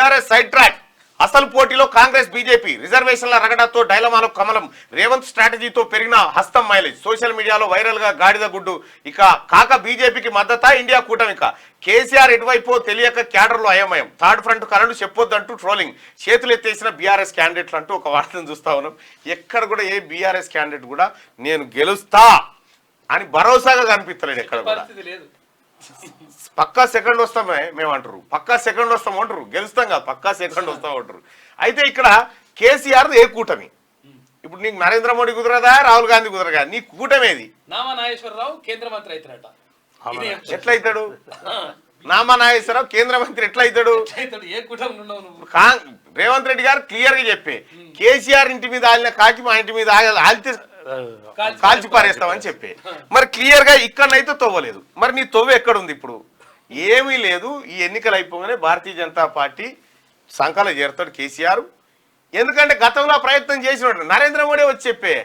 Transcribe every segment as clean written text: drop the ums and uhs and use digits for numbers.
BRS side track. అసలు పోటీలో Congress BJP. రిజర్వేషన్ల రగడతో డైలమాలో కమలం. రేవంత్ స్ట్రాటజీతో పెరిగిన హస్తం మైలేజ్. సోషల్ మీడియాలో వైరల్ గా గాడిద గుడ్డు. ఇక కాక బీజేపీకి మద్దతా ఇండియా కూటమిక. కేసీఆర్ ఎటువైపో తెలియక క్యాడర్లో అయోమయం. థర్డ్ ఫ్రంట్ కరెంటు చెప్పొద్దంటూ ట్రోలింగ్. చేతులు ఎత్తేసిన బీఆర్ఎస్ క్యాండిడేట్లు అంటూ ఒక వార్తను చూస్తా ఉన్నాం. ఎక్కడ కూడా ఏ బీఆర్ఎస్ క్యాండిడేట్ కూడా నేను గెలుస్తా అని భరోసాగా కనిపిస్తలేడు ఎక్కడ కూడా. పక్కా సెకండ్ వస్తామే మేము అంటారు, పక్కా సెకండ్ వస్తాం అంటారు, గెలుస్తాం కాదు పక్కా సెకండ్ వస్తాం అంటారు. అయితే ఇక్కడ కేసీఆర్ ఏ కూటమి? ఇప్పుడు నీకు నరేంద్ర మోడీ కుదరదా, రాహుల్ గాంధీ కుదరదా? నీ కూటమేది? నామా నాగేశ్వరరావు కేంద్ర మంత్రి అవుతారట. ఎట్లయితాడు? నామా నాగేశ్వరరావు కేంద్ర మంత్రి ఎట్లయితాడు? ఏ కూటమి ఉన్నావు నువ్వు? రేవంత్ రెడ్డి గారు క్లియర్ గా చెప్పే, కేసీఆర్ ఇంటి మీద ఆలిన కాకి మా ఇంటి మీద ఆలితే కాల్చి పారేస్తామని చెప్పి. మరి క్లియర్ గా ఇక్కడనైతే తవ్వలేదు. మరి నీ తవ్వు ఎక్కడుంది? ఇప్పుడు ఏమీ లేదు. ఈ ఎన్నికలు అయిపోగానే భారతీయ జనతా పార్టీ సంఖలో చేరుతాడు కేసీఆర్. ఎందుకంటే గతంలో ప్రయత్నం చేసినట్టు నరేంద్ర మోడీ వచ్చి చెప్పే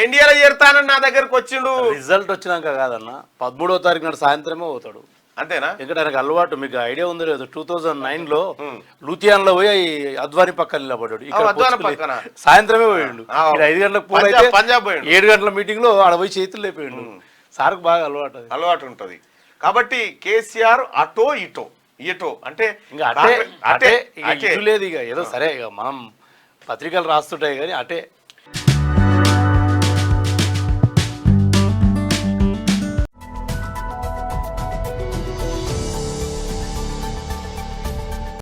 ఎన్డీఏలో చేరుతానని నా దగ్గరకు వచ్చిండు. రిజల్ట్ వచ్చినాక కాదన్న, 13వ తారీఖు నాడు సాయంత్రమే పోతాడు. అంతేనా? ఎందుకంటే ఆయనకు అలవాటు, మీకు ఐడియా ఉందో లేదు, 2009లో లూథియాన్ లో పోయి అద్వాని పక్కన నిలబడ్డాడు. ఇక్కడ సాయంత్రమే పోయిండు. 5 గంటలకు పోయి పంజాబ్ 7 గంటల మీటింగ్ లో ఆడ పోయి చేతులు లేపోయిండు. సార్కు బాగా అలవాటు ఉంటది కాబట్టి కేసీఆర్ అటో ఇటో అంటే ఇంకా అటే లేదు. ఇక ఏదో సరే, ఇక మనం పత్రికలు రాస్తుంటాయి కానీ అటే